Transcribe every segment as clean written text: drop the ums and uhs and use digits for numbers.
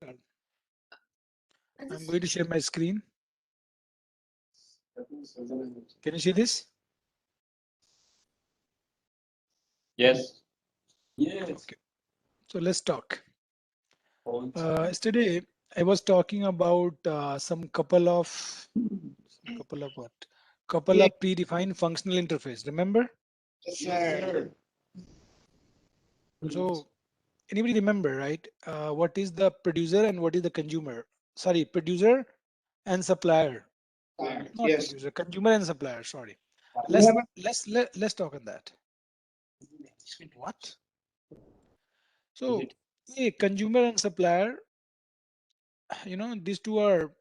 start. I'm going to share my screen. Can you see this? Yes. Okay. So let's talk. Yesterday I was talking about some couple of what? Couple of predefined functional interface. Remember? Sure. So anybody remember, right? What is the producer and what is the consumer? Sorry, producer and supplier. Not Yes. producer, consumer and supplier. Sorry. Let's talk on that. What? So a consumer and supplier, these two are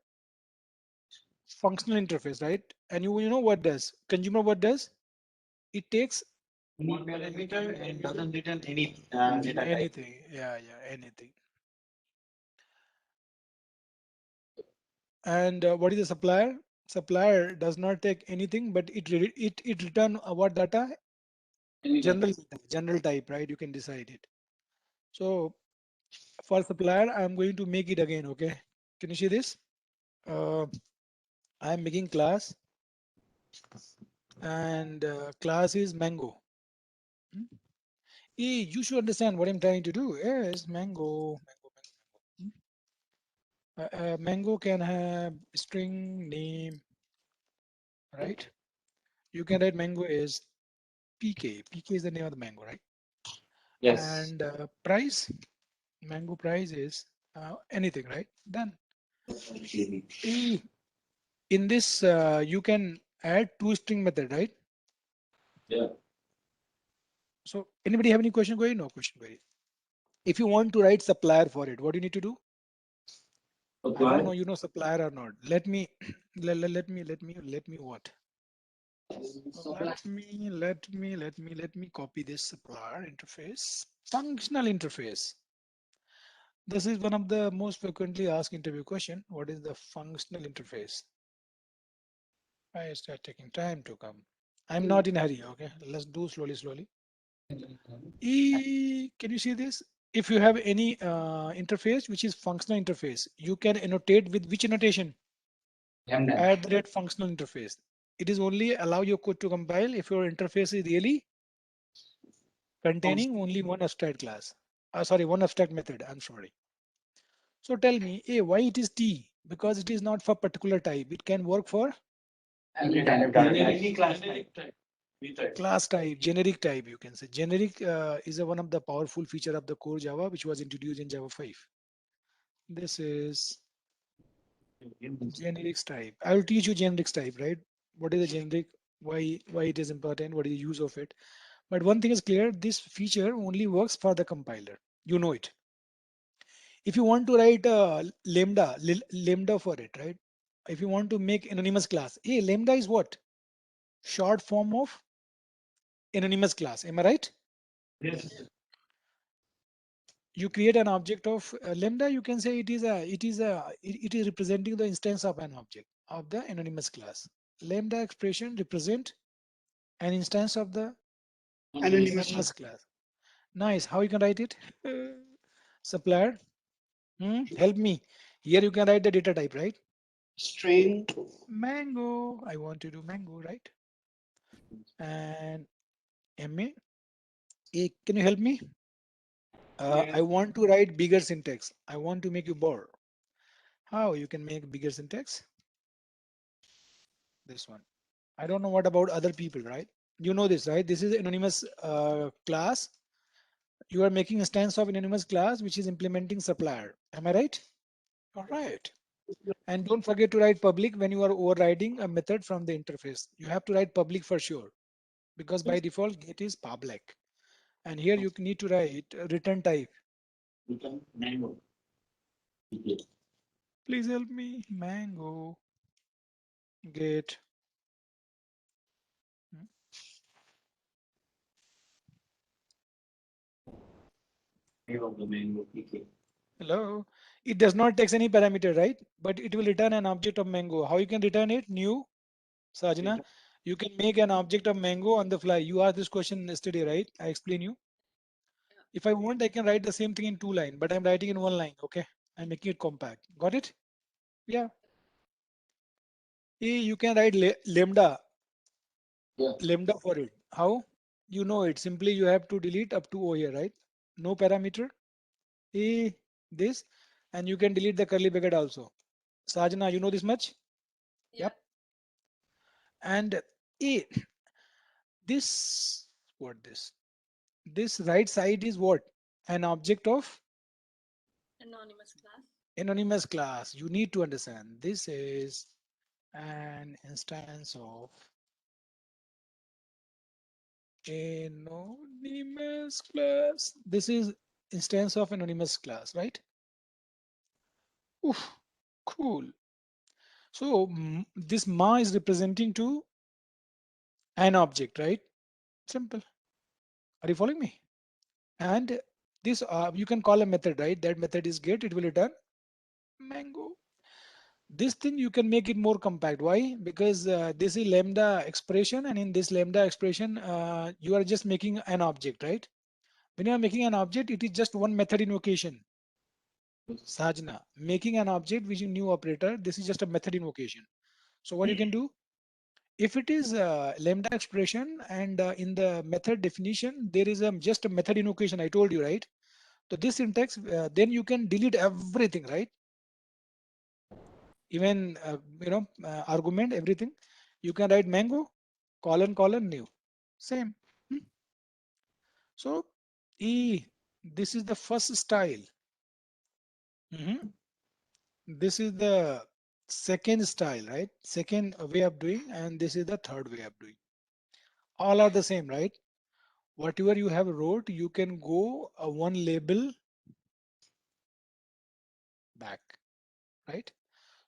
functional interface, right? And you know what does consumer what does? It takes One parameter and doesn't return any data type. anything. Yeah, anything. And what is the supplier? Supplier does not take anything, but it return what data? Any data. General type, right? You can decide it. So for supplier, I'm going to make it again. Okay, can you see this? I'm making class, and class is mango. Hmm? You should understand what I'm trying to do. Yes, mango. Hmm? Mango can have string name, right? You can write mango is PK. PK is the name of the mango, right? Yes. And price, mango price is anything, right? Then eh, in this, you can add toString method, right? Yeah. So anybody have any question query? No question query. If you want to write supplier for it, what do you need to do? I don't know, you know supplier or not. Let me let me what? Let me copy this supplier interface. Functional interface. This is one of the most frequently asked interview question. What is the functional interface? I start taking time to come. I'm not in a hurry. Okay, let's do slowly. Can you see this? If you have any interface which is functional interface, you can annotate with which annotation? Lambda. Add the red functional interface. It is only allow your code to compile if your interface is really containing only one abstract class. Sorry, one abstract method. I'm sorry. So tell me, why it is T? Because it is not for particular type. It can work for Any class type. class type, generic type. You can say generic is one of the powerful feature of the core Java, which was introduced in Java 5. This is generics type. I will teach you generics type, right? What is a generic? Why it is important? What is the use of it? But one thing is clear: this feature only works for the compiler. You know it. If you want to write a lambda for it, right? If you want to make anonymous class, lambda is what? Short form of anonymous class. Am I right? Yes. You create an object of lambda. You can say it is representing the instance of an object of the anonymous class. Lambda expression represent an instance of the anonymous class. Nice. How you can write it? Supplier. Help me. Here you can write the data type, right? String. Mango. I want to do mango, right? And MA. Can you help me? I want to write bigger syntax. I want to make you bored. How you can make bigger syntax? This one. I don't know what about other people, right? You know this, right? This is anonymous class. You are making a instance of anonymous class which is implementing supplier. Am I right? All right. And don't forget to write public when you are overriding a method from the interface. You have to write public for sure because by default get is public. And here you need to write return type. Mango. Please help me. Mango get. Hello. It does not take any parameter, right? But it will return an object of mango. How you can return it? New. Sajna, you can make an object of mango on the fly. You asked this question yesterday, right? I explain you. If I want, I can write the same thing in 2 lines, but I'm writing in 1 line. Okay. I'm making it compact. Got it? Yeah. You can write lambda for it. How? You know it. Simply you have to delete up to O here, right? No parameter. A this, and you can delete the curly bracket also. Sajna, you know this much? Yep. And A this what this? This right side is what? An object of anonymous class. You need to understand. This is an instance of anonymous class. This is instance of anonymous class, right? Oof, cool. So this ma is representing to an object, right? Simple. Are you following me? And this you can call a method, right? That method is get. It will return mango. This thing you can make it more compact. Why? Because this is lambda expression, and in this lambda expression, you are just making an object, right? When you are making an object, it is just one method invocation. Sajna, making an object which is new operator. This is just a method invocation. So what you can do? If it is lambda expression and in the method definition, there is just a method invocation. I told you, right? So this syntax, then you can delete everything, right? Even argument, everything. You can write mango, colon new, same. Hmm. So this is the first style. Mhm. This is the second style, right? Second way of doing, and this is the third way of doing. All are the same, right? Whatever you have wrote, you can go one label back, right?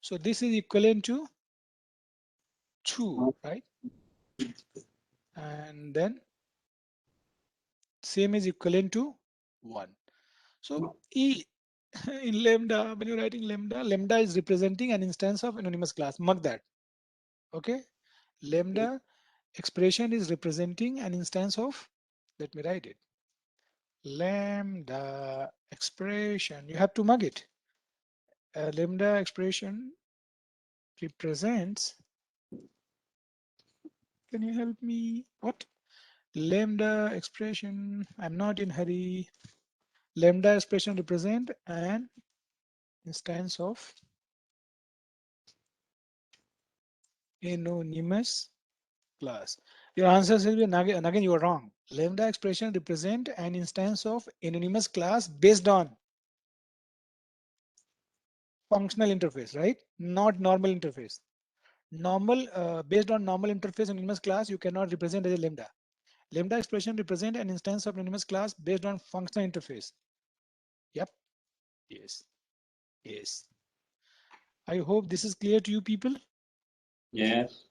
So this is equivalent to 2, right? And then same is equivalent to 1. So E in lambda, when you're writing lambda, lambda is representing an instance of anonymous class. Mark that. Okay. Lambda expression is representing an instance of, let me write it. Lambda expression. You have to mug it. Lambda expression represents, can you help me? What? Lambda expression. I'm not in hurry. Lambda expression represent an instance of anonymous class. Your answer will be and again you are wrong. Lambda expression represent an instance of anonymous class based on functional interface, right? Not normal interface. Normal based on normal interface anonymous class, you cannot represent as a lambda. Lambda expression represent an instance of anonymous class based on functional interface. Yep. Yes. Yes. I hope this is clear to you people. Yes.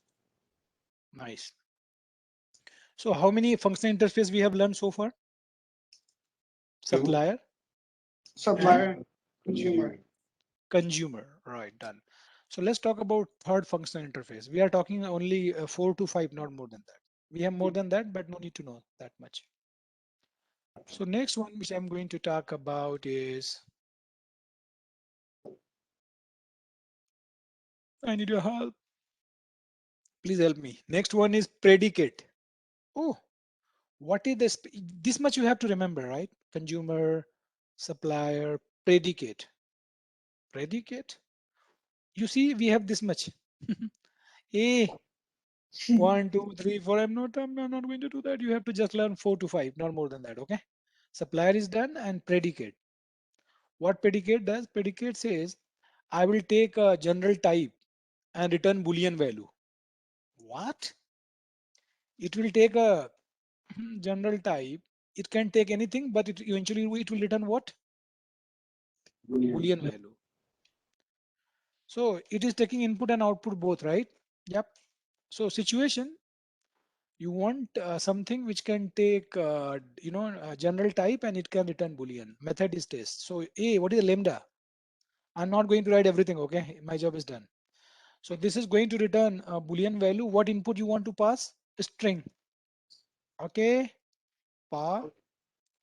Nice. So how many functional interface we have learned so far? Two. Supplier and Supplier, consumer. consumer. Right, done. So let's talk about third functional interface. We are talking only 4 to 5, not more than that. We have more than that, but no need to know that much. So next one which I'm going to talk about is, I need your help. Please help me. Next one is predicate. Oh, what is this? This much you have to remember, right? Consumer, supplier, predicate. Predicate. You see, we have this much. A 1, 2, 3, 4. I'm not going to do that. You have to just learn 4 to 5, not more than that. Okay. Supplier is done and predicate. What predicate does? Predicate says, I will take a general type and return Boolean value. What? It will take a general type. It can take anything, but it eventually it will return what? Boolean value. So it is taking input and output both, right? Yep. So situation, you want something which can take general type and it can return boolean. Method is test. So A, what is lambda? I'm not going to write everything. Okay, my job is done. So this is going to return a boolean value. What input you want to pass? A string. Okay, pa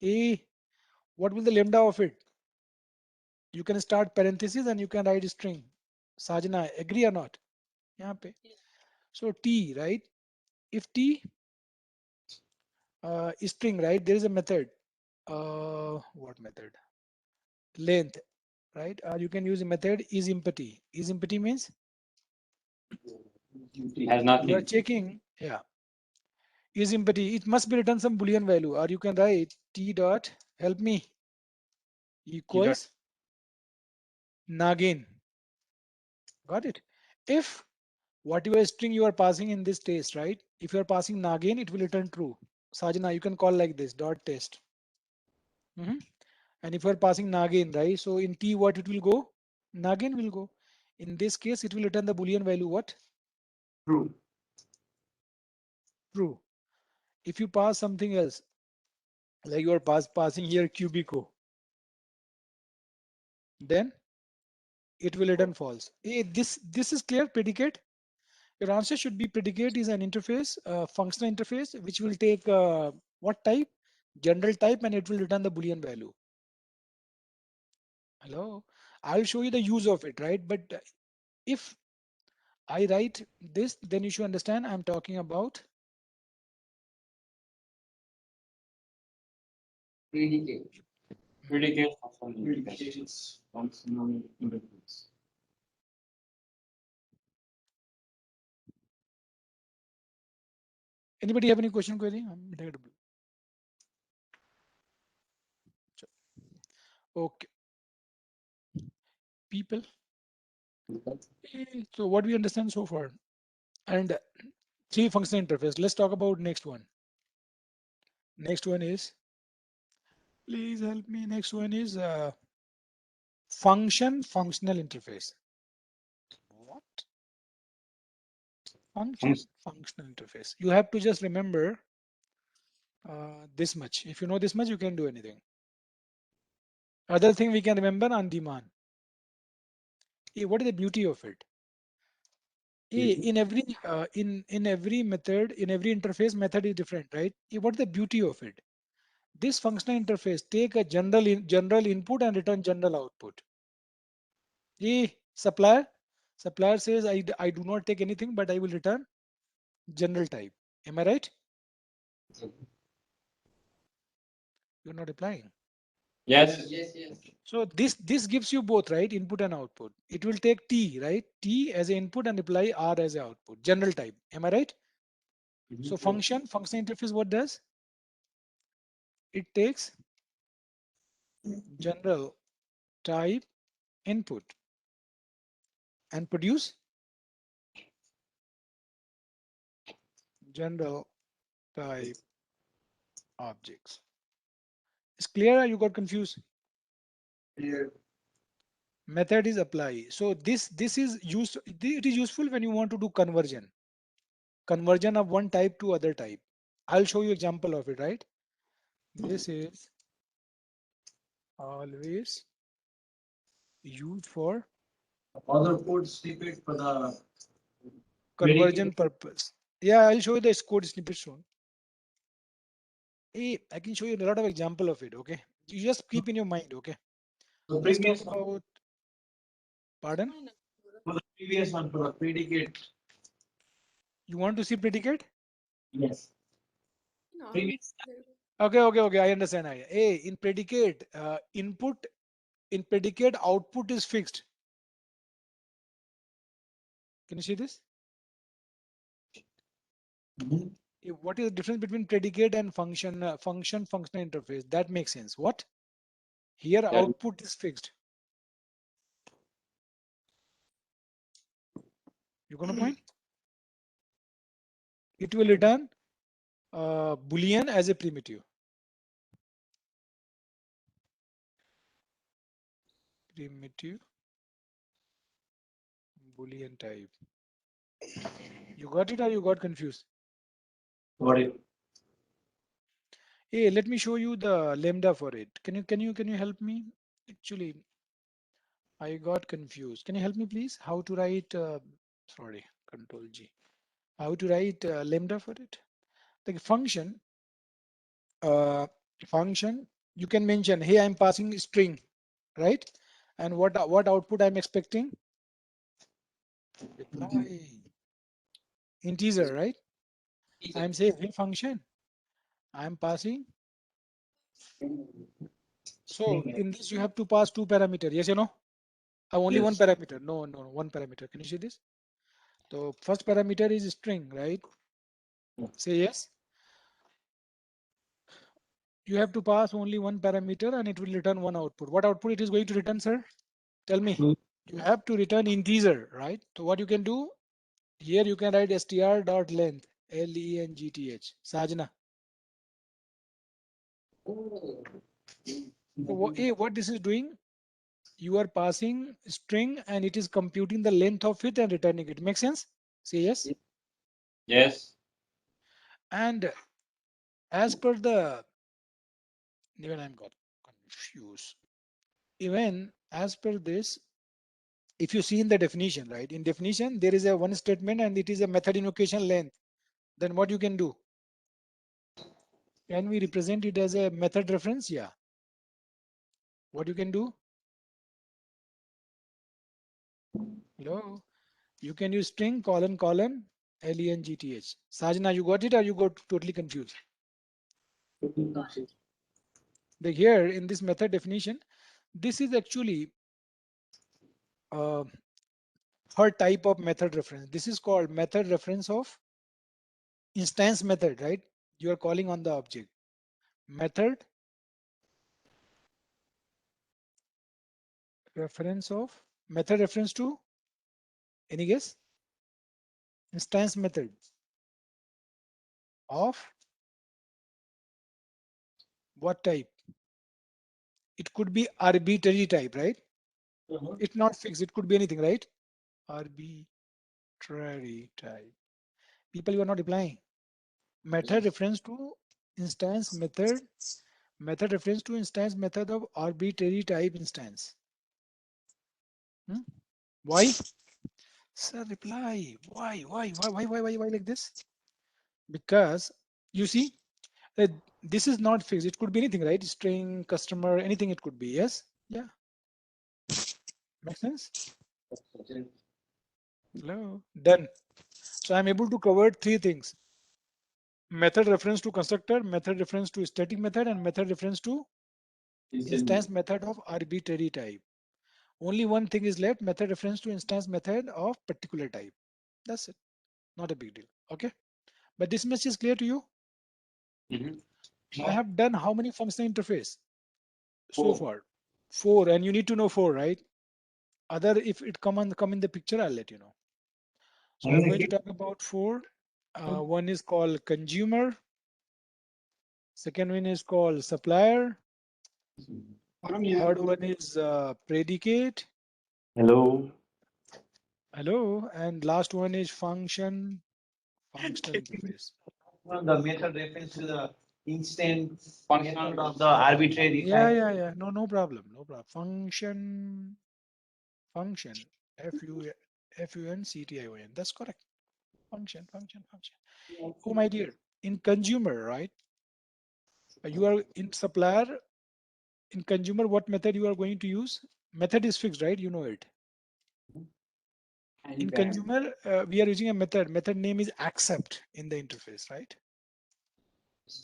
A. What will the lambda of it? You can start parenthesis and you can write string. Sajna, agree or not? यहाँ पे. So T, right? If T is string, right? There is a method. What method? Length, right? You can use a method is empty. Is empty means Has you are nothing. checking. Yeah, is empty. It must be written some boolean value, or you can write T dot help me You don't. equals Nagin. Got it? If whatever string you are passing in this test, right? If you are passing Nagin, it will return true. Sajna, you can call like this dot test. Mhm. And if you are passing Nagin, right? So in T, what it will go? Nagin will go. In this case, it will return the boolean value what? True. True. If you pass something else, like you are passing here cubico, then it will return false. This is clear. Predicate. Your answer should be predicate is an interface, functional interface, which will take what type? General type, and it will return the boolean value. Hello. I'll show you the use of it, right? But if I write this, then you should understand I'm talking about Predicate. Predicate functional interface. Functional interface. anybody have any question query? Okay, people. So what we understand so far, and three functional interface. Let's talk about next one. Next one is, please help me. Next one is functional interface. What? Functional interface. You have to just remember this much. If you know this much, you can do anything. Other thing we can remember on demand. What is the beauty of it? In every method, in every interface, method is different, right? What is the beauty of it? This functional interface take a general input and return general output. Supplier, supplier says I do not take anything, but I will return general type. Am I right? You're not replying. Yes. Yes. Yes. So this gives you both, right? Input and output. It will take T, right? T as an input and apply R as an output. General type. Am I right? So function interface what does? It takes general type input and produce general type objects. It's clear or you got confused? Clear. Method is apply. So this is used. It is useful when you want to do conversion of one type to other type. I'll show you example of it, right? This is always used for Other code snippet for the conversion predicate. purpose. Yeah, I'll show you the code snippet soon. Hey, I can show you a lot of example of it. Okay, you just keep in your mind. Okay, The let's talk previous one. about. Pardon? For the previous one for the predicate. You want to see predicate? Yes. Previous. Okay. I understand. Hey, in predicate, input in predicate output is fixed. Can you see this? Mhm. What is the difference between predicate and functional interface? That makes sense. What? Here That output is fixed. You gonna point? It will return boolean as a primitive. Primitive boolean type. You got it or you got confused? got it. Hey, let me show you the lambda for it. Can you help me? Actually, I got confused. Can you help me please? How to write? Sorry, Control G. How to write lambda for it? The function. Uh, function. You can mention, hey, I'm passing string, right? And what output I'm expecting? Reply. Integer, right? I'm saying, hey function, I'm passing. So in this you have to pass two parameters. Yes or no? Only one Yes. parameter. No, one parameter. Can you see this? So first parameter is string, right? Say yes. You have to pass only one parameter and it will return one output. What output it is going to return, sir? Tell me. You have to return integer, right? So what you can do here, you can write str.length, length. Sajna. So what this is doing? You are passing string and it is computing the length of it and returning it. Make sense? Say yes. Yes. And as per the, even I'm got confused. Even as per this, if you see in the definition, right? In definition, there is a one statement and it is a method invocation length. Then what you can do? Can we represent it as a method reference? Yeah. What you can do? Hello. You can use string colon colon length. Sajna, you got it or you got totally confused? The here in this method definition, this is actually uh, her type of method reference. This is called method reference of instance method, right? You are calling on the object. Method reference to any guess? Instance method of what type? It could be arbitrary type, right? It's not fixed. It could be anything, right? Arbitrary type. People, you are not replying. Method reference to instance method. Method reference to instance method of arbitrary type instance. Hmm? Why? Sir, reply. Why like this? Because you see, uh, this is not fixed. It could be anything, right? String, customer, anything it could be. Yes? Yeah. Makes sense? Hello. Done. So I'm able to cover three things. Method reference to constructor, method reference to static method, and method reference to instance method of arbitrary type. Only one thing is left, method reference to instance method of particular type. That's it. Not a big deal. Okay. But this message is clear to you. Mhm. I have done how many functional interface so far? Four, and you need to know four, right? Other, if it come in the picture, I'll let you know. So I'm going to talk about four. One is called consumer. Second one is called supplier. Third one is predicate. Hello. Hello, and last one is functional interface. The method reference to the instant function of the arbitrary Yeah, type. yeah. No problem. No problem. Function. Function. That's correct. Function. Oh my dear, in consumer, right? You are in supplier. In consumer, what method you are going to use? Method is fixed, right? You know it. In consumer, we are using a method. Method name is accept in the interface, right?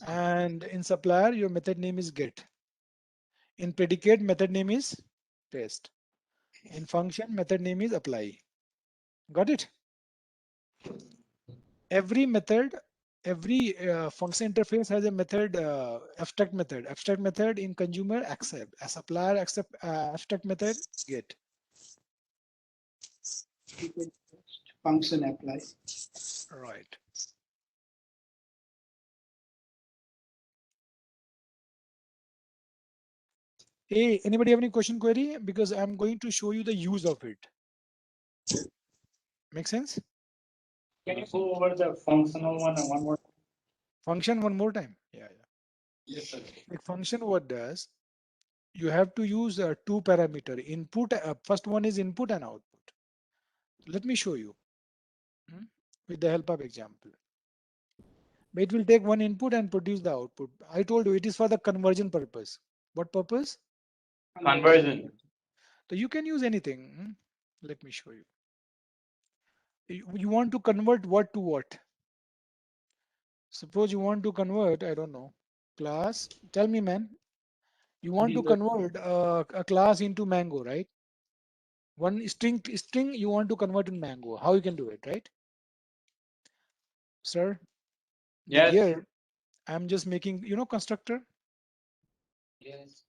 And in supplier, your method name is get. In predicate, method name is test. In function, method name is apply. Got it? Every method, every function interface has a method, abstract method. Abstract method in consumer accept. A supplier accept abstract method get. Function apply. Right. Hey, anybody have any question query? Because I'm going to show you the use of it. Make sense? Can you go over the functional one and one more? Function one more time. Yeah. Yes, sir. Like function what does? You have to use two parameter input. First one is input and output. Let me show you with the help of example. But it will take one input and produce the output. I told you it is for the conversion purpose. What purpose? Conversion. So you can use anything. Let me show you. You want to convert what to what? Suppose you want to convert, I don't know, class. Tell me, man. You want to convert a class into Mango, right? One string you want to convert in Mango. How you can do it, right, sir? The Yes. here I'm just making, constructor. Yes.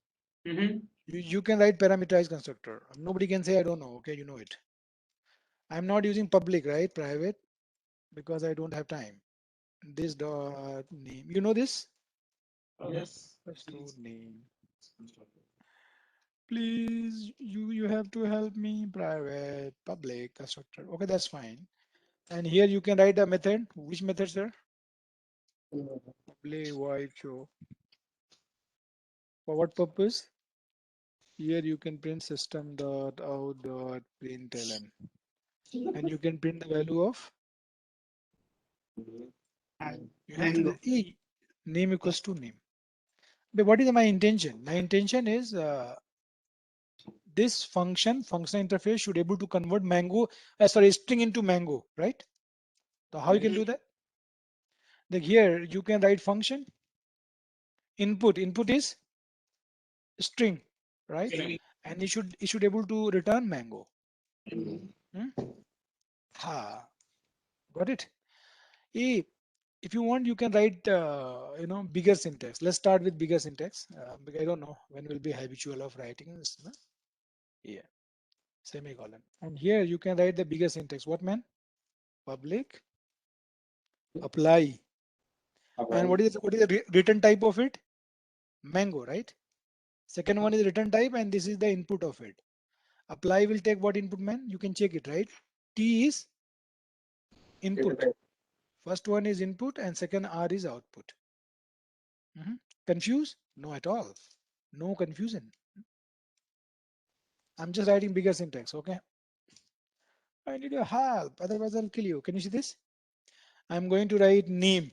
Mm-hmm. You can write parameterized constructor. Nobody can say I don't know. Okay, you know it. I'm not using public, right? Private, because I don't have time. This dot name. You know this? Yes. So name. Please, you have to help me. Private, public, constructor. Okay, that's fine. And here you can write a method. Which method, sir? Public void show. For what purpose? Here you can print system dot out dot println, and you can print the value of. You have to Mango. name equals to name. But what is my intention? My intention is this function interface should able to convert mango, sorry, string into mango, right? So how you can do that? Like here you can write function input. Input is string, right? And it should able to return mango. Hmm? Ha, got it. Eh, if you want, you can write bigger syntax. Let's start with bigger syntax. Because I don't know when will be habitual of writing this. No? Yeah, semicolon. And here you can write the bigger syntax. What, man? Public apply. And what is the return type of it? Mango, right? Second one is return type, and this is the input of it. Apply will take what input, man? You can check it, right? T is input. First one is input, and second R is output. Confused? No, at all. No confusion. I'm just writing bigger syntax, okay? I need your help, otherwise I'll kill you. Can you see this? I'm going to write name,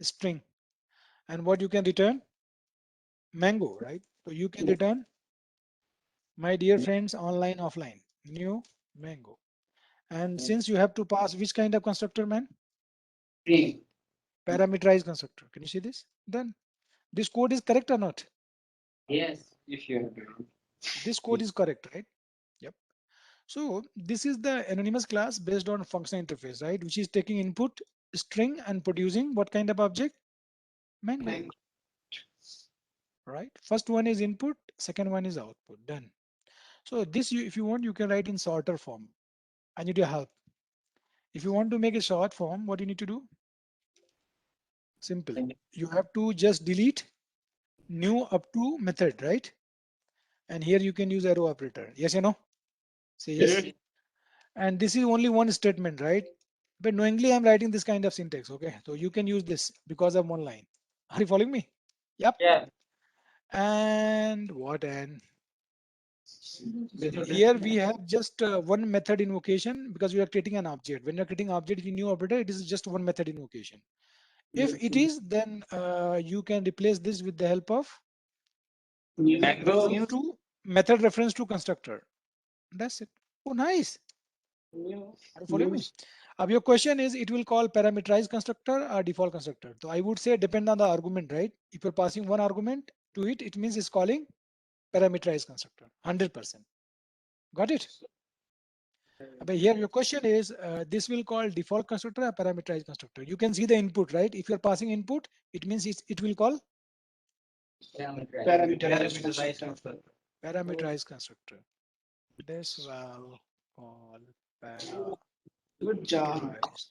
string, and what you can return? Mango, right? So you can return, my dear friends, online, offline, new mango. And since you have to pass which kind of constructor, man? Three. Parameterized constructor. Can you see this? Then this code is correct or not? Yes. If you have to. This code is correct, right? Yep. So this is the anonymous class based on functional interface, right? Which is taking input string and producing what kind of object? Mango, right? First one is input, second one is output. Done. So this, if you want, you can write in shorter form. I need your help. If you want to make a short form, what you need to do? Simple. You have to just delete new up to method, right? And here you can use arrow operator. Yes or no? Say yes. Yes. And this is only one statement, right? But knowingly I'm writing this kind of syntax. Okay, so you can use this because of one line. Are you following me? Yep. Yeah. And what? And here we have just one method invocation because we are creating an object. When you're creating object in new operator, it is just one method invocation. If it is, then you can replace this with the help of Mango. reference to method reference to constructor. That's it. Oh, nice. Are you following me? Your question is, it will call parameterized constructor or default constructor. So I would say depend on the argument, right? If you're passing one argument to it, it means it's calling parameterized constructor, 100%. Got it? But here your question is, this will call default constructor or parameterized constructor. You can see the input, right? If you're passing input, it means it will call Parameterized. parameterized constructor. This will call Good job. parameterized.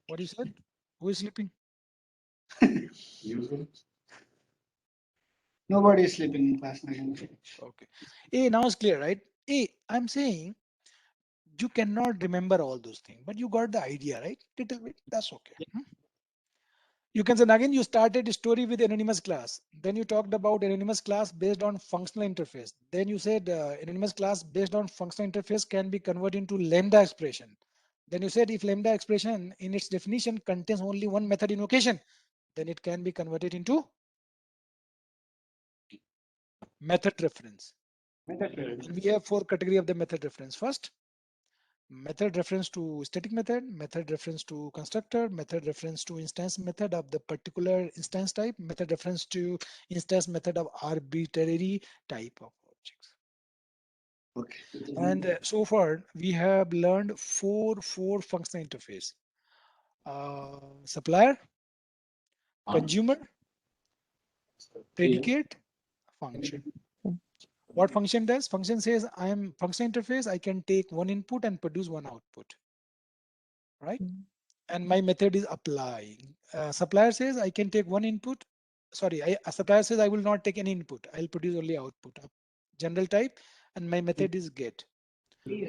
What you said? Who is sleeping? Nobody is sleeping in class 9. Okay. Now it's clear, right? I'm saying you cannot remember all those things, but you got the idea, right? Little bit. That's okay. You can say again, you started a story with anonymous class. Then you talked about anonymous class based on functional interface. Then you said anonymous class based on functional interface can be converted into lambda expression. Then you said if lambda expression in its definition contains only one method invocation, then it can be converted into Method reference. Method And we have 4 category of the method reference. First, method reference to static method reference to constructor, method reference to instance method of the particular instance type, method reference to instance method of arbitrary type of objects. Okay. And so far we have learned four functional interface: supplier, consumer, predicate, function. What function does? Function says I am function interface. I can take one input and produce one output, right? And my method is apply. Supplier says I can take one input. Sorry, a supplier says I will not take any input. I'll produce only output of general type, and my method is get.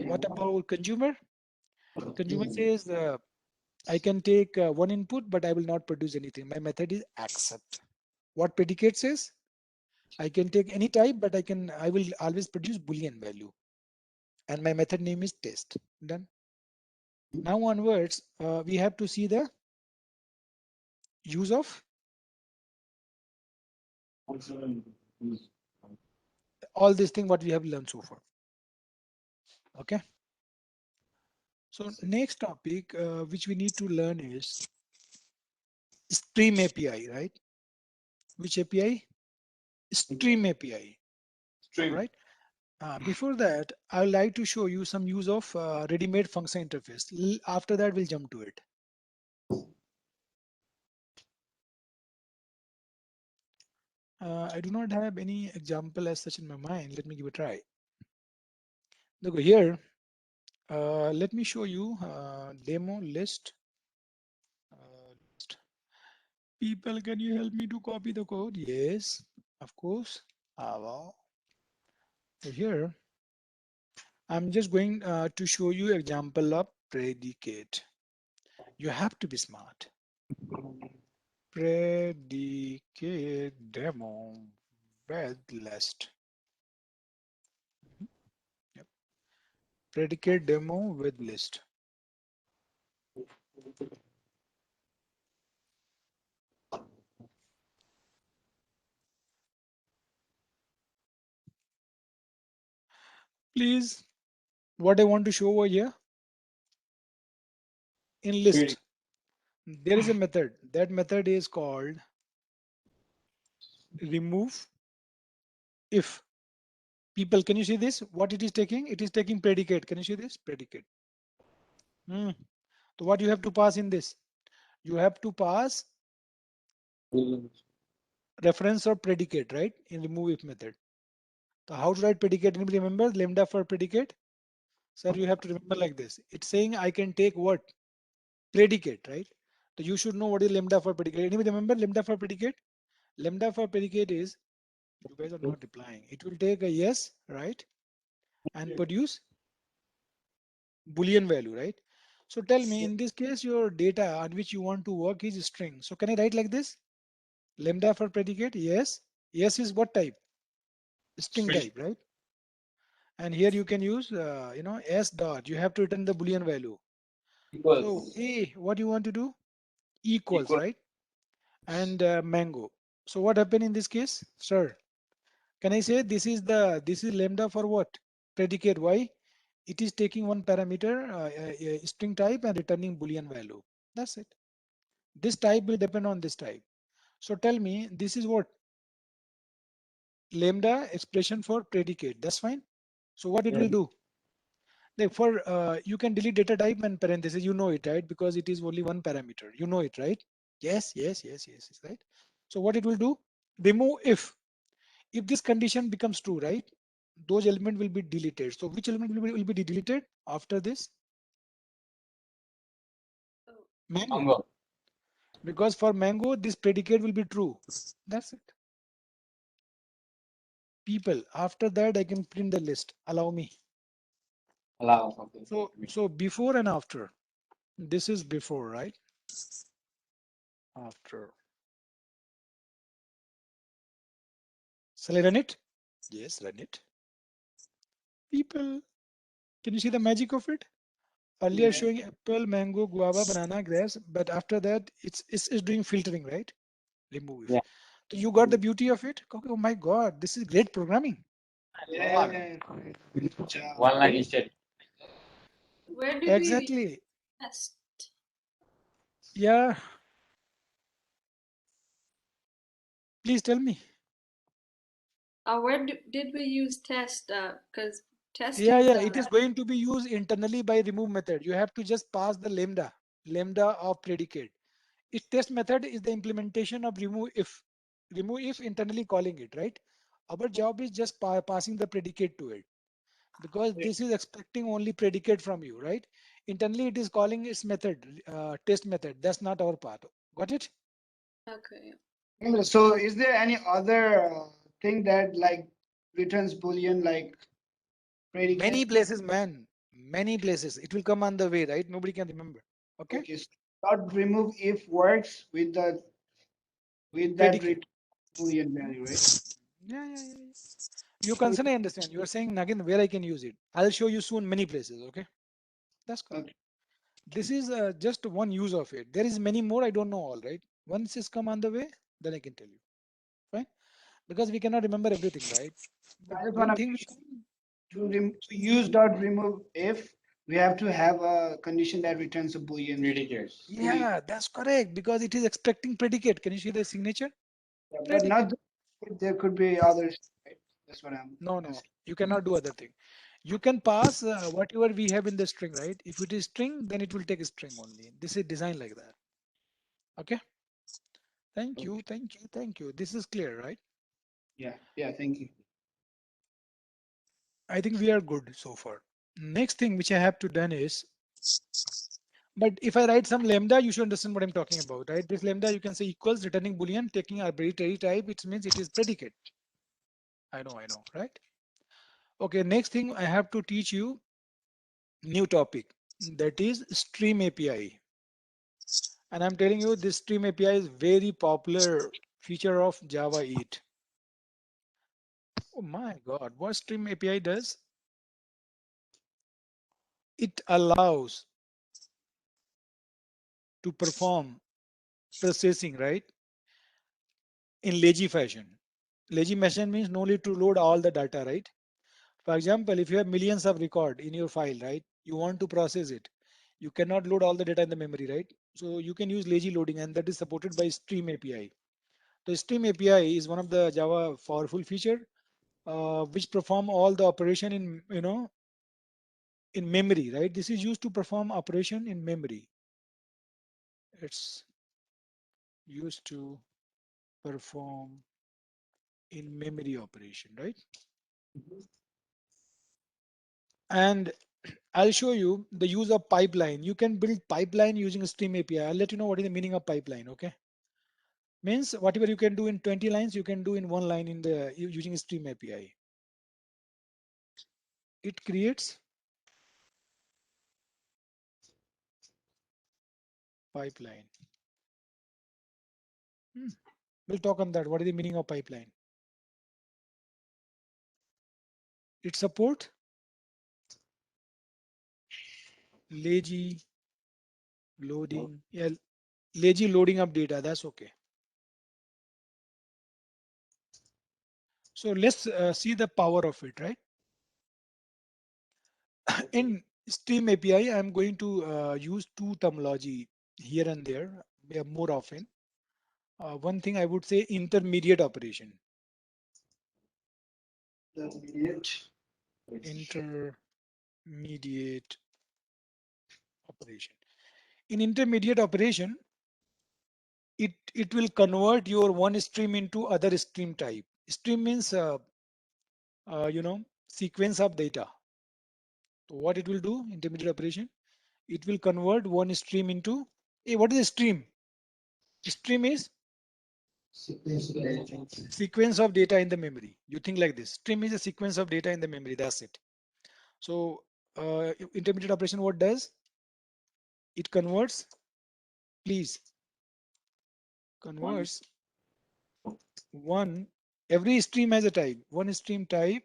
What about consumer? Consumer says I can take one input, but I will not produce anything. My method is accept. What predicate says? I can take any type, but I will always produce Boolean value. And my method name is test. Done. Now onwards, we have to see the use of all this thing what we have learned so far. Okay. So next topic which we need to learn is Stream API, right? Which API? Stream API. All right. Before that, I would like to show you some use of ready-made function interface. After that, we'll jump to it. I do not have any example as such in my mind. Let me give a try. Look here. Let me show you demo list. People, can you help me to copy the code? Yes, of course. Well, so here, I'm just going to show you example of predicate. You have to be smart. Predicate demo with list. Yep. Predicate demo with list. Please, what I want to show over here in list, there is a method. That method is called remove if. People, can you see this? What it is taking? It is taking predicate. Can you see this? Predicate. So what you have to pass in this? You have to pass reference or predicate, right? In remove if method. So how to write predicate? Anybody remember lambda for predicate? Sir, you have to remember like this. It's saying I can take what? Predicate, right? So you should know what is lambda for predicate. Anybody remember lambda for predicate? Lambda for predicate is, you guys are not replying. It will take a yes, right? And produce Boolean value, right? So tell me, in this case, your data on which you want to work is string. So can I write like this? Lambda for predicate, yes. Yes is what type? String type, right? And here you can use, s dot. You have to return the Boolean value. So A, what you want to do? Equals, right? And mango. So what happened in this case, sir? Can I say this is lambda for what? Predicate. Why? It is taking one parameter, string type, and returning Boolean value. That's it. This type will depend on this type. So tell me, this is what? Lambda expression for predicate. That's fine. So what it will do? Therefore, you can delete data type and parenthesis. You know it, right? Because it is only one parameter. You know it, right? Yes, yes, yes, yes, yes, right? So what it will do? Remove if. If this condition becomes true, right? Those elements will be deleted. So which element will be deleted after this? Mango. Because for mango, this predicate will be true. That's it. People, after that, I can print the list. Allow me. So before and after. This is before, right? After. Shall I run it? Yes, run it. People, can you see the magic of it? Earlier showing apple, mango, guava, banana, grapes, but after that it's doing filtering, right? Remove. So you got the beauty of it. Okay, oh my God, this is great programming. Yeah. One line instead. Where did we Exactly. test? Yeah. Please tell me. Did we use test? Because testing. Yeah. It is going to be used internally by remove method. You have to just pass the lambda of predicate. Its test method is the implementation of remove if internally calling it, right? Our job is just passing the predicate to it, because this is expecting only predicate from you, right? Internally it is calling its method, test method. That's not our part. Got it? Okay. So is there any other thing that like returns boolean like Many predicate? places, man. Many places. It will come on the way, right? Nobody can remember. Okay? Okay, so dot remove if works with the with that Predicate. return boolean value, right? Yeah. You concern, I understand. You are saying again where I can use it. I'll show you soon many places. Okay? That's correct. Okay. This is just one use of it. There is many more. I don't know all, right? Once it's come on the way, then I can tell you. Fine? Because we cannot remember everything, right? But I just one wanna thing we to use dot remove if we have to have a condition that returns a boolean. Predicates. Boolean. Yeah, that's correct, because it is expecting predicate. Can you see the signature? But Predicate. not there could be others, right? That's what I'm No, asking. you cannot do other thing. You can pass whatever we have in the string, right? If it is string, then it will take a string only. This is designed like that. Okay. Okay. Thank you. This is clear, right? Yeah, thank you. I think we are good so far. Next thing which I have to done is, but if I write some lambda, you should understand what I'm talking about, right? This lambda you can say equals returning boolean taking arbitrary type. It means it is predicate. I know, right? Okay, next thing I have to teach you new topic, that is stream API. And I'm telling you this stream API is very popular feature of Java 8. Oh my God, what stream API does? It allows to perform processing, right? In lazy fashion. Lazy fashion means no need to load all the data, right? For example, if you have millions of record in your file, right? You want to process it. You cannot load all the data in the memory, right? So you can use lazy loading, and that is supported by Stream API. The Stream API is one of the Java powerful feature which perform all the operation in in memory, right? This is used to perform operation in memory. It's used to perform in memory operation, right? And I'll show you the use of pipeline. You can build pipeline using a Stream API. I'll let you know what is the meaning of pipeline. Okay, means whatever you can do in 20 lines, you can do in one line in the using a Stream API. It creates pipeline. Hmm. We'll talk on that. What is the meaning of pipeline? It support lazy loading. Yeah, lazy loading of data. That's okay. So let's see the power of it, right? In Stream API, I'm going to use two terminology here and there more often. One thing I would say intermediate operation. Intermediate. Intermediate operation. In intermediate operation, it will convert your one stream into other stream type. Stream means sequence of data. So what it will do, intermediate operation, it will convert one stream into what is a stream? Stream is sequence of data in the memory. You think like this. Stream is a sequence of data in the memory. That's it. So intermediate operation, what does? It converts, please, converts one, every stream has a type, one stream type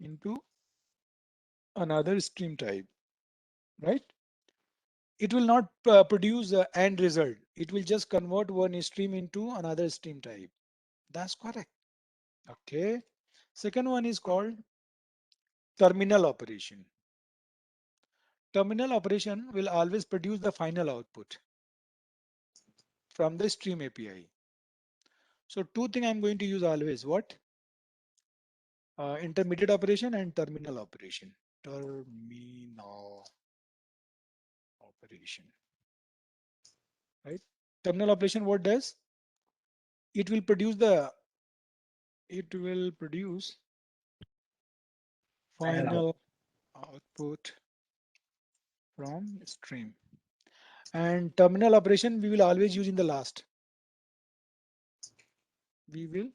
into another stream type, right? It will not produce a end result. It will just convert one stream into another stream type. That's correct. Okay. Second one is called terminal operation. Terminal operation will always produce the final output from the stream API. So two things I'm going to use always. What? Intermediate operation and terminal operation. Terminal operation. Right? Terminal operation what does? It will produce final output from stream. And terminal operation we will always use in the last. We will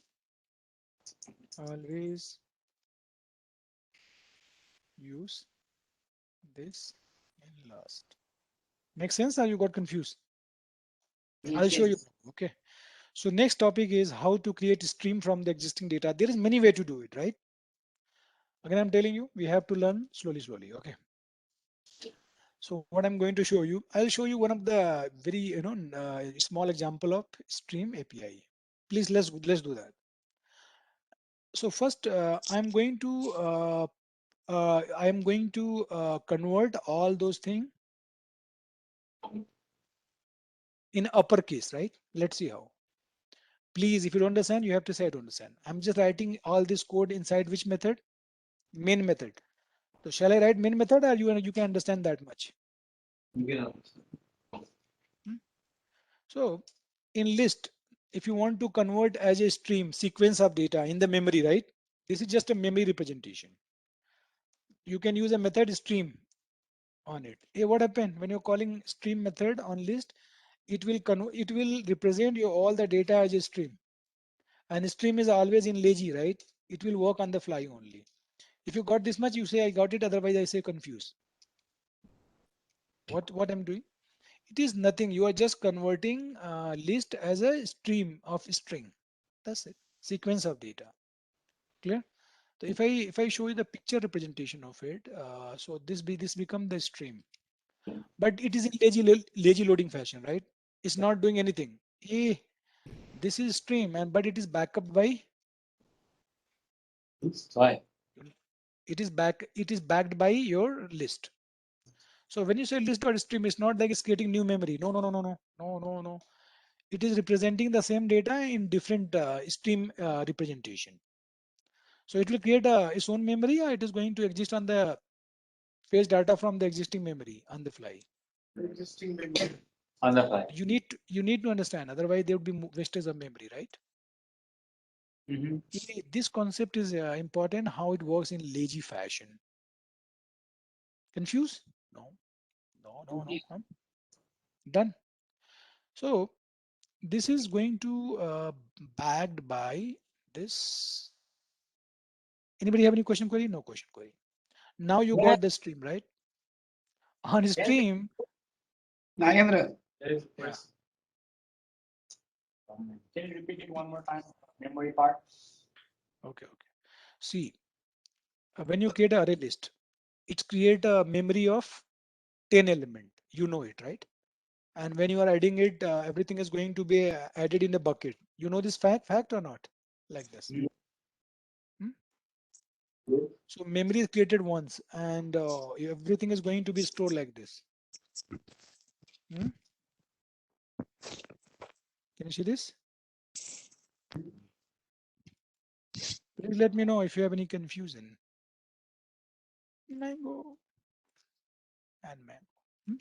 always use this in last. Make sense or you got confused? I'll show you. Okay. So next topic is how to create a stream from the existing data. There is many way to do it, right? Again, I'm telling you, we have to learn slowly. Okay. So what I'm going to show you, I'll show you one of the very, small example of stream API. Please let's do that. So first, I'm going to convert all those things in uppercase, right? Let's see how. Please, if you don't understand, you have to say I don't understand. I'm just writing all this code inside which method? Main method. So shall I write main method or you can understand that much? Hmm? So in list, if you want to convert as a stream sequence of data in the memory, right? This is just a memory representation. You can use a method stream on it. Hey, what happened when you're calling stream method on list? It will represent you all the data as a stream. And stream is always in lazy, right? It will work on the fly only. If you got this much, you say I got it. Otherwise, I say confused. What I'm doing? It is nothing. You are just converting list as a stream of string. That's it. Sequence of data. Clear? So if I show you the picture representation of it, so this become the stream, but it is in lazy loading fashion, right? It's not doing anything. Hey, this is stream, and but it is backed by it is backed by your list. So when you say list or stream, it's not like it's creating new memory. No. It is representing the same data in different stream representation. So it will create its own memory, or it is going to exist on the fetch data from the existing memory on the fly. Existing memory. On the fly. You need to understand. Otherwise, there would be wastage of memory, right? This concept is important. How it works in lazy fashion. Confused? No. Done. So this is going to backed by this. Anybody have any question query? No question query. Now you got the stream, right? On stream, Nagendra, yeah. Can you repeat it one more time? Memory part. Okay. See, when you create an array list, it create a memory of 10 element. You know it, right? And when you are adding it, everything is going to be added in a bucket. You know this fact or not? Like this. Hmm? So memory is created once, and everything is going to be stored like this. Hmm? Can you see this? Please let me know if you have any confusion. Mango and mango. Hmm?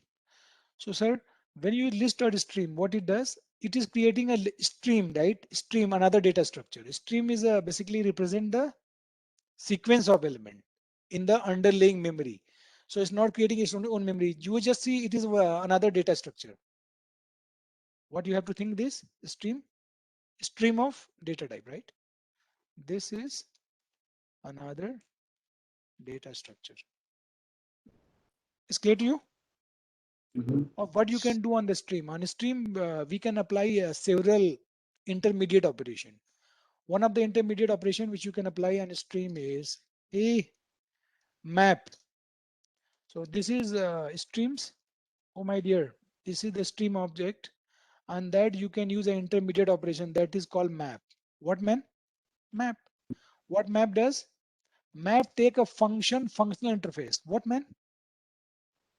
So, sir, when you list or stream, what it does, it is creating a stream, right? Stream, another data structure. Stream is basically represent the sequence of element in the underlying memory. So it's not creating its own memory. You just see it is another data structure. What you have to think this stream of data type, right? This is another data structure. Is clear to you? Of what you can do on the stream. On a stream, we can apply several intermediate operation. One of the intermediate operation which you can apply on a stream is a map. So this is streams. Oh my dear, this is the stream object, and that you can use an intermediate operation that is called map. What man? Map. What map does? Map take a functional interface. What man?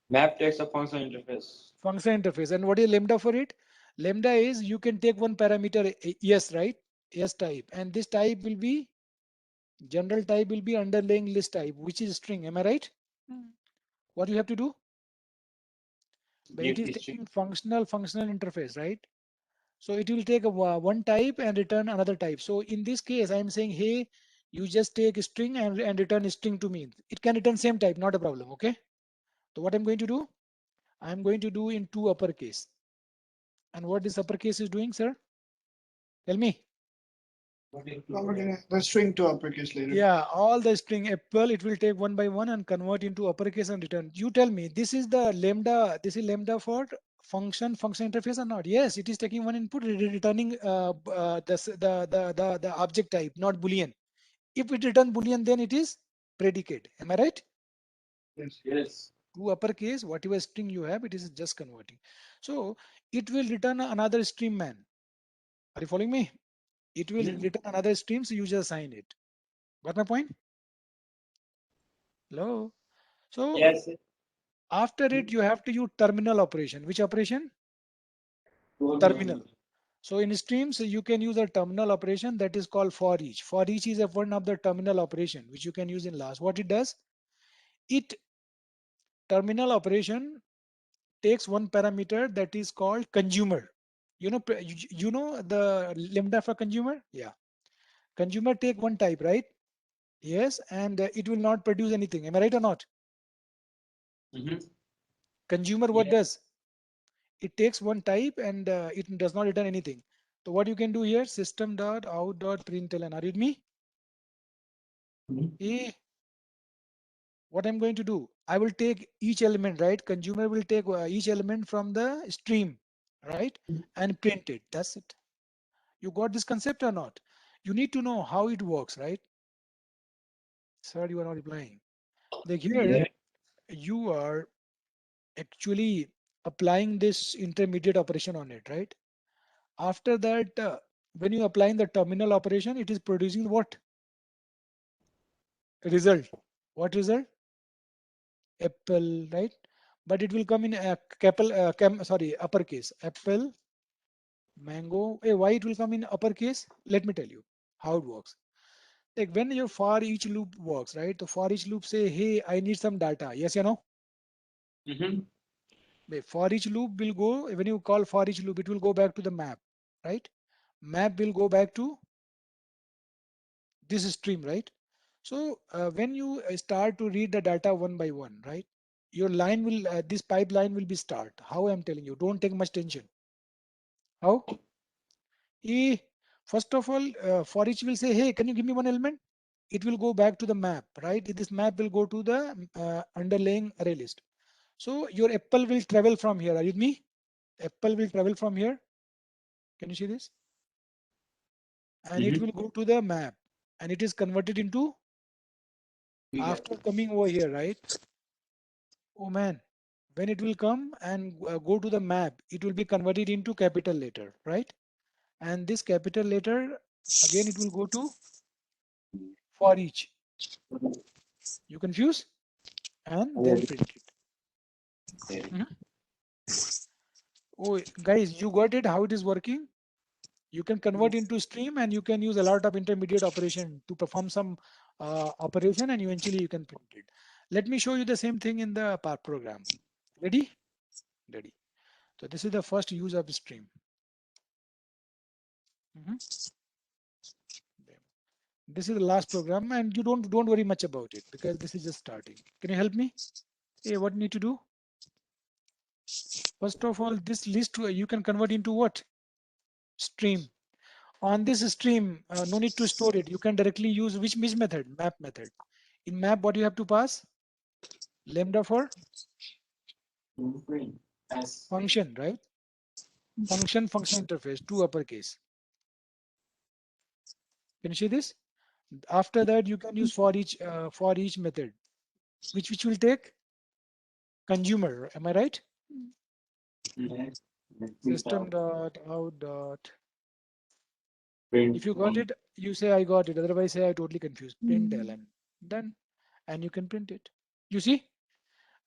Map takes a functional interface. Function interface. And what is lambda for it? Lambda is you can take one parameter yes, right? Yes type. And this type will be general type will be underlying list type, which is string. Am I right? What you have to do? When it Give is history. taking functional interface, right? So it will take a one type and return another type. So in this case, I am saying, hey, you just take a string and return a string to me. It can return same type, not a problem. Okay. So what I'm going to do? I'm going to do in two uppercase. And what this uppercase is doing, sir? Tell me. Converting the string to uppercase later. Yeah, all the string apple, it will take one by one and convert into uppercase and return. You tell me, this is the lambda, this is lambda for function interface or not? Yes, it is taking one input, returning the object type, not boolean. If it return boolean, then it is predicate. Am I right? Yes. Yes. To uppercase, whatever string you have, it is just converting. So it will return another stream man. Are you following me? It will return another stream, so you just assign it. Got my point? Hello. So Yes. after it, you have to use terminal operation. Which operation? Terminal. Terminal. So in streams, you can use a terminal operation that is called for each. For each is a one of the terminal operation which you can use in last. What it does? It terminal operation takes one parameter that is called consumer. You know, you know the lambda for consumer? Yeah. Consumer take one type, right? Yes, and it will not produce anything. Am I right or not? Mm-hmm. Consumer what Yeah. does? It takes one type and it does not return anything. So what you can do here, system.out.println. Are you with me? Eh, what I'm going to do, I will take each element, right? Consumer will take each element from the stream, right? And print it. That's it. You got this concept or not? You need to know how it works, right? Sir, you are not replying. Like here, Yeah. you are actually applying this intermediate operation on it, right? After that, when you applying the terminal operation, it is producing what? Result. What result? Apple, right? But it will come in a sorry, uppercase. Apple, mango. Hey, why it will come in uppercase? Let me tell you how it works. Like when your for each loop works, right? The for each loop say, hey, I need some data. Yes, you know. Mm-hmm. For each loop will go, when you call for each loop, it will go back to the map, right? Map will go back to this stream, right? So when you start to read the data one by one, right? Your line will, this pipeline will be start. How I'm telling you, don't take much tension. How? E, first of all, for each will say, hey, can you give me one element? It will go back to the map, right? This map will go to the underlying array list. So your apple will travel from here. Are you with me? Apple will travel from here. Can you see this? And it Mm-hmm. will go to the map and it is converted into, after coming over here, right? Oh man, when it will come and go to the map, it will be converted into capital letter, right? And this capital letter, again, it will go to for each. You confuse and then print it. Mhm. Oh, guys, you got it, how it is working? You can convert into stream and you can use a lot of intermediate operation to perform some operation and eventually you can print it. Let me show you the same thing in the part program. Ready? Ready. So this is the first use of stream. Mhm. This is the last program and you don't worry much about it because this is just starting. Can you help me? Hey, what you need to do? First of all, this list you can convert into what? Stream. On this stream, no need to store it. You can directly use which method? Map method. In map, what you have to pass? Lambda for function, right? Function interface, two uppercase. Can you see this? After that, you can use for each method, which will take consumer. Am I right? System dot out dot If you got it, you say I got it. Otherwise, say I totally confused. Print ln. Done. And you can print it. You see?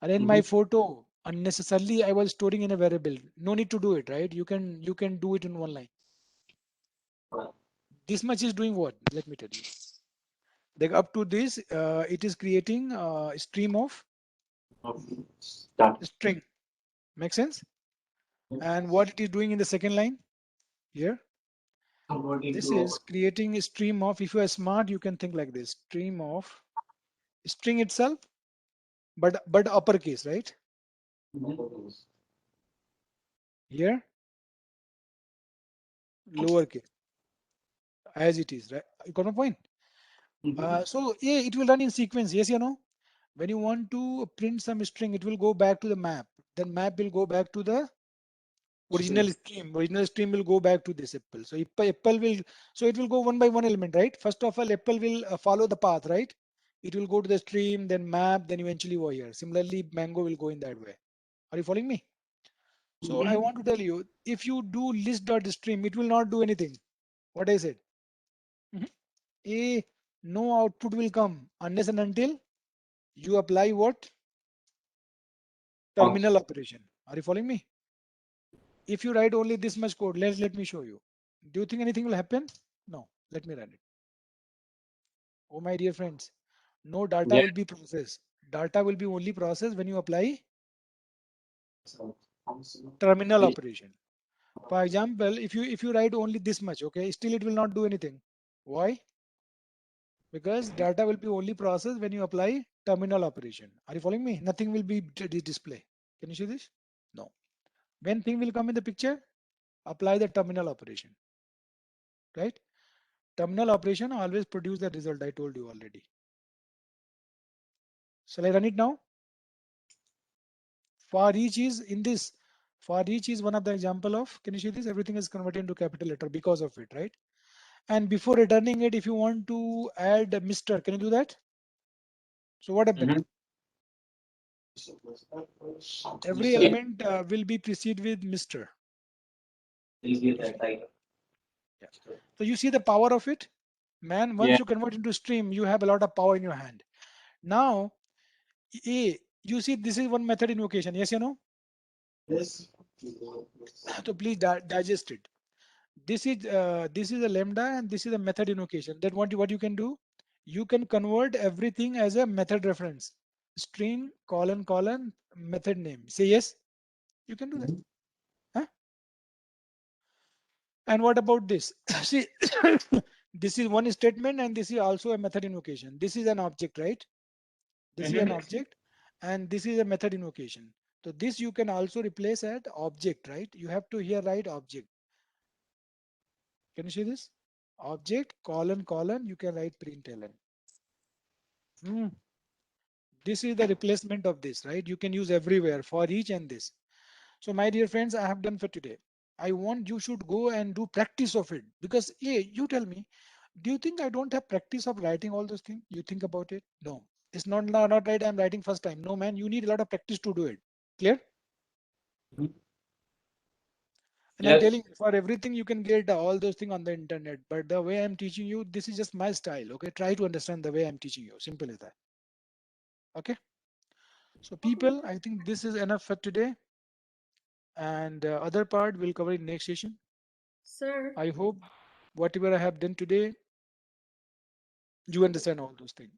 And in my photo, unnecessarily I was storing in a variable. No need to do it, right? You can do it in one line. This much is doing what? Let me tell you. Like up to this, it is creating a stream of string. Make sense? And what it is doing in the second line here, this is creating a stream of, if you are smart, you can think like this, stream of string itself, but uppercase, right? Here, lowercase, as it is, right? You got my point? So yeah, it will run in sequence, yes or no? When you want to print some string, it will go back to the map. Then map will go back to the original stream. Original stream will go back to this apple. So apple will, so it will go one by one element, right? First of all, apple will follow the path, right? It will go to the stream, then map, then eventually over here. Similarly, mango will go in that way. Are you following me? So I want to tell you, if you do list.stream, it will not do anything. What I said. Mhm. No output will come unless and until you apply what? Terminal operation. Are you following me? If you write only this much code, let me show you. Do you think anything will happen? No. Let me run it. Oh, my dear friends, no data will be processed. Data will be only processed when you apply terminal operation. For example, if you write only this much, okay, still it will not do anything. Why? Because data will be only processed when you apply terminal operation. Are you following me? Nothing will be display. Can you see this? No. When thing will come in the picture, apply the terminal operation. Right? Terminal operation always produce the result. I told you already. Shall I run it now? For each is in this. For each is one of the example of. Can you see this? Everything is converted into capital letter because of it, right? And before returning it, if you want to add Mr., can you do that? So what happens? Every element will be preceded with Mr. Yeah. So you see the power of it, man. Once you convert into stream, you have a lot of power in your hand. Now, you see this is one method invocation. Yes, you know. So please digest it. This is a lambda and this is a method invocation. That what you can do, you can convert everything as a method reference. String colon method name. Say yes. You can do that. Huh? And what about this? See, this is one statement and this is also a method invocation. This is an object, right? This is an object and this is a method invocation. So this you can also replace at object, right? You have to here write object. Can you see this? Object colon, you can write println. This is the replacement of this, right? You can use everywhere for each and this. So my dear friends, I have done for today. I want you should go and do practice of it because you tell me, do you think I don't have practice of writing all those things? You think about it? No, it's not right. I'm writing first time. No, man, you need a lot of practice to do it. Clear? And I'm telling you, for everything you can get all those things on the internet. But the way I'm teaching you, this is just my style. Okay, try to understand the way I'm teaching you. Simple as that. Okay. So people, I think this is enough for today. And other part we'll cover in next session. Sir. I hope whatever I have done today, you understand all those things.